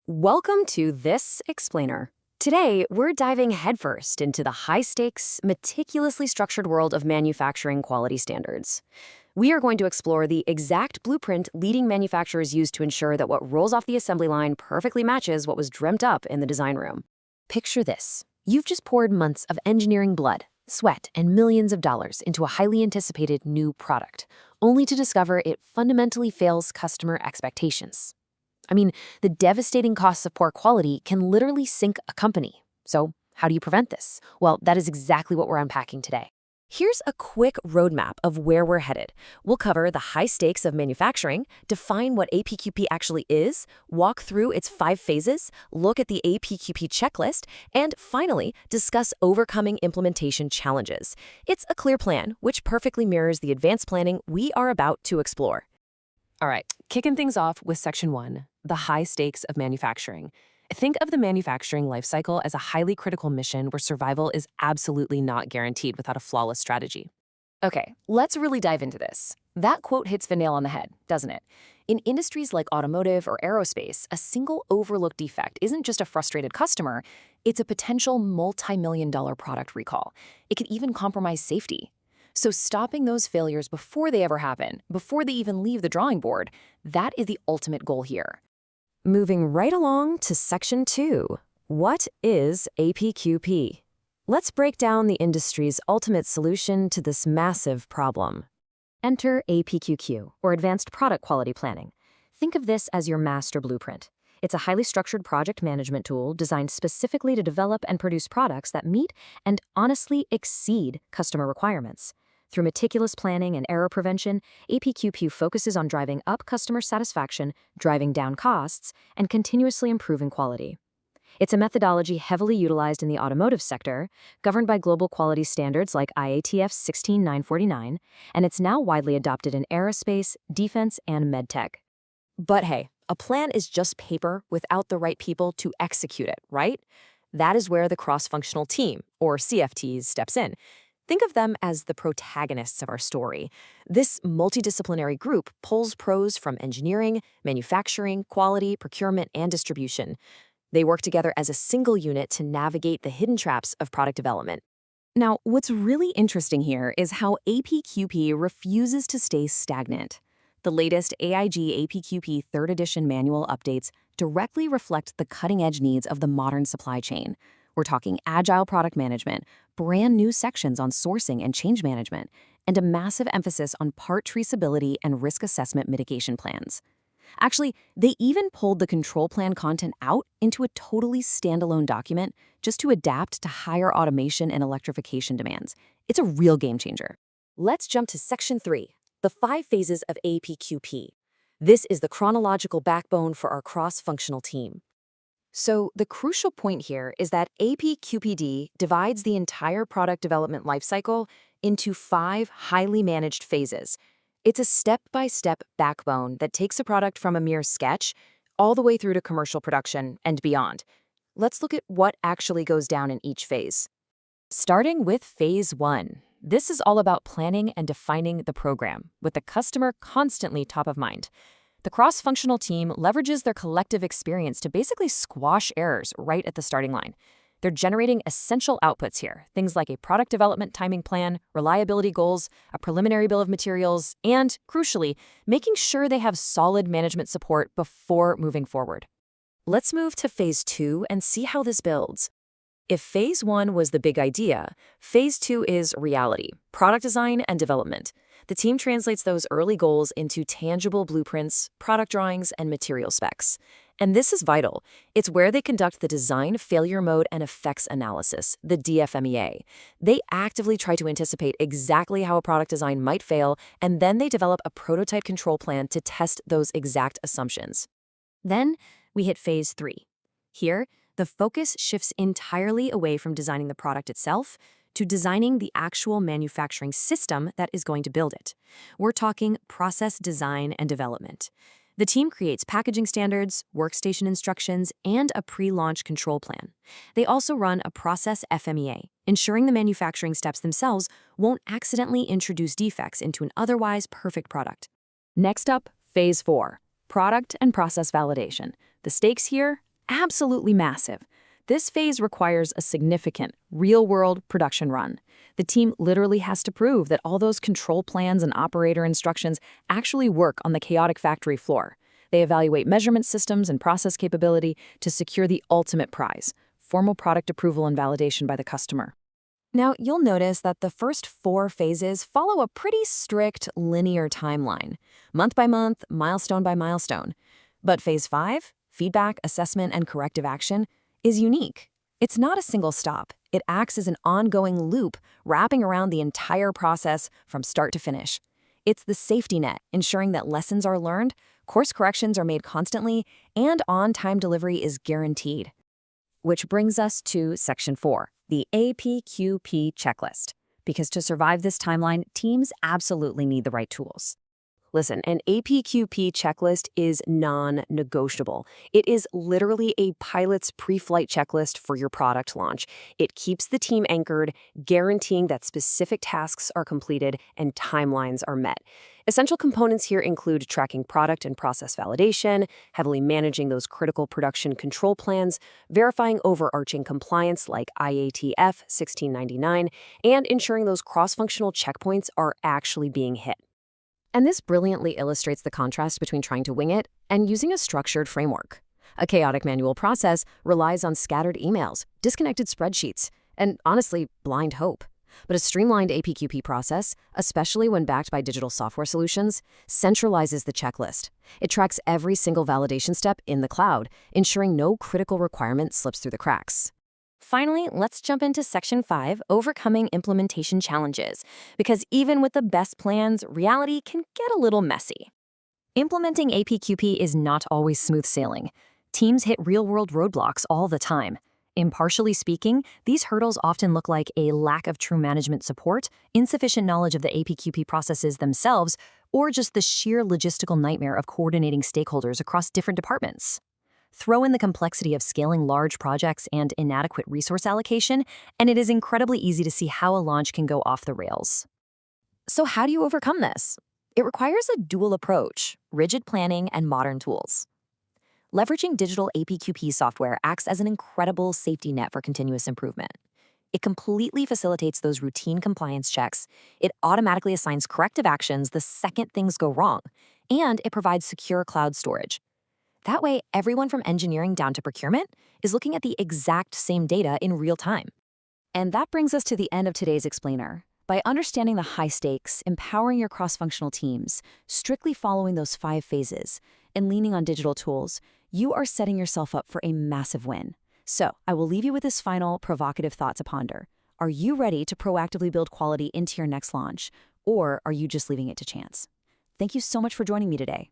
Welcome to This Explainer. Today, we're diving headfirst into the high-stakes, meticulously structured world of manufacturing quality standards. We are going to explore the exact blueprint leading manufacturers use to ensure that what rolls off the assembly line perfectly matches what was dreamt up in the design room. Picture this. You've just poured months of engineering blood, sweat, and millions of dollars into a highly anticipated new product, only to discover it fundamentally fails customer expectations. I mean, the devastating costs of poor quality can literally sink a company. So, how do you prevent this? Well, that is exactly what we're unpacking today. Here's a quick roadmap of where we're headed. We'll cover the high stakes of manufacturing, define what APQP actually is, walk through its 5 phases, look at the APQP checklist, and finally, discuss overcoming implementation challenges. It's a clear plan, which perfectly mirrors the advanced planning we are about to explore. All right, kicking things off with Section 1, the high stakes of manufacturing. Think of the manufacturing lifecycle as a highly critical mission where survival is absolutely not guaranteed without a flawless strategy. Okay, let's really dive into this. That quote hits the nail on the head, doesn't it? In industries like automotive or aerospace, a single overlooked defect isn't just a frustrated customer, it's a potential multi-million-dollar product recall. It could even compromise safety. So stopping those failures before they ever happen, before they even leave the drawing board, that is the ultimate goal here. Moving right along to Section 2. What is APQP? Let's break down the industry's ultimate solution to this massive problem. Enter APQQ, or Advanced Product Quality Planning. Think of this as your master blueprint. It's a highly structured project management tool designed specifically to develop and produce products that meet and honestly exceed customer requirements. Through meticulous planning and error prevention, APQP focuses on driving up customer satisfaction, driving down costs, and continuously improving quality. It's a methodology heavily utilized in the automotive sector, governed by global quality standards like IATF 16949, and it's now widely adopted in aerospace, defense, and medtech. But hey, a plan is just paper without the right people to execute it, right? That is where the cross-functional team, or CFTs, steps in. Think of them as the protagonists of our story. This multidisciplinary group pulls pros from engineering, manufacturing, quality, procurement, and distribution. They work together as a single unit to navigate the hidden traps of product development. Now, what's really interesting here is how APQP refuses to stay stagnant. The latest AIG APQP 3rd edition manual updates directly reflect the cutting-edge needs of the modern supply chain. We're talking agile product management, brand new sections on sourcing and change management, and a massive emphasis on part traceability and risk assessment mitigation plans. Actually, they even pulled the control plan content out into a totally standalone document just to adapt to higher automation and electrification demands. It's a real game changer. Let's jump to Section 3, the 5 phases of APQP. This is the chronological backbone for our cross-functional team. So the crucial point here is that APQPD divides the entire product development lifecycle into 5 highly managed phases. It's a step-by-step backbone that takes a product from a mere sketch all the way through to commercial production and beyond. Let's look at what actually goes down in each phase. Starting with Phase 1. This is all about planning and defining the program, with the customer constantly top of mind. The cross-functional team leverages their collective experience to basically squash errors right at the starting line. They're generating essential outputs here, things like a product development timing plan, reliability goals, a preliminary bill of materials, and, crucially, making sure they have solid management support before moving forward. Let's move to Phase 2 and see how this builds. If Phase 1 was the big idea, Phase 2 is reality, product design and development. The team translates those early goals into tangible blueprints, product drawings, and material specs. And this is vital. It's where they conduct the design, failure mode, and effects analysis, the DFMEA. They actively try to anticipate exactly how a product design might fail, and then they develop a prototype control plan to test those exact assumptions. Then we hit Phase 3. Here, the focus shifts entirely away from designing the product itself to designing the actual manufacturing system that is going to build it. We're talking process design and development. The team creates packaging standards, workstation instructions, and a pre-launch control plan. They also run a process FMEA, ensuring the manufacturing steps themselves won't accidentally introduce defects into an otherwise perfect product. Next up, Phase 4, product and process validation. The stakes here? Absolutely massive. This phase requires a significant, real-world production run. The team literally has to prove that all those control plans and operator instructions actually work on the chaotic factory floor. They evaluate measurement systems and process capability to secure the ultimate prize, formal product approval and validation by the customer. Now, you'll notice that the first 4 phases follow a pretty strict linear timeline, month by month, milestone by milestone. But phase 5, feedback, assessment, and corrective action, is unique. It's not a single stop. It acts as an ongoing loop, wrapping around the entire process from start to finish. It's the safety net, ensuring that lessons are learned, course corrections are made constantly, and on-time delivery is guaranteed. Which brings us to Section 4, the APQP checklist. Because to survive this timeline, teams absolutely need the right tools. Listen, an APQP checklist is non-negotiable. It is literally a pilot's pre-flight checklist for your product launch. It keeps the team anchored, guaranteeing that specific tasks are completed and timelines are met. Essential components here include tracking product and process validation, heavily managing those critical production control plans, verifying overarching compliance like IATF 1699, and ensuring those cross-functional checkpoints are actually being hit. And this brilliantly illustrates the contrast between trying to wing it and using a structured framework. A chaotic manual process relies on scattered emails, disconnected spreadsheets, and honestly, blind hope. But a streamlined APQP process, especially when backed by digital software solutions, centralizes the checklist. It tracks every single validation step in the cloud, ensuring no critical requirement slips through the cracks. Finally, let's jump into Section 5, overcoming implementation challenges, because even with the best plans, reality can get a little messy. Implementing APQP is not always smooth sailing. Teams hit real-world roadblocks all the time. Impartially speaking, these hurdles often look like a lack of true management support, insufficient knowledge of the APQP processes themselves, or just the sheer logistical nightmare of coordinating stakeholders across different departments. Throw in the complexity of scaling large projects and inadequate resource allocation, and it is incredibly easy to see how a launch can go off the rails. So how do you overcome this? It requires a dual approach, rigid planning and modern tools. Leveraging digital APQP software acts as an incredible safety net for continuous improvement. It completely facilitates those routine compliance checks, it automatically assigns corrective actions the second things go wrong, and it provides secure cloud storage. That way, everyone from engineering down to procurement is looking at the exact same data in real time. And that brings us to the end of today's explainer. By understanding the high stakes, empowering your cross-functional teams, strictly following those 5 phases, and leaning on digital tools, you are setting yourself up for a massive win. So, I will leave you with this final provocative thought to ponder. Are you ready to proactively build quality into your next launch, or are you just leaving it to chance? Thank you so much for joining me today.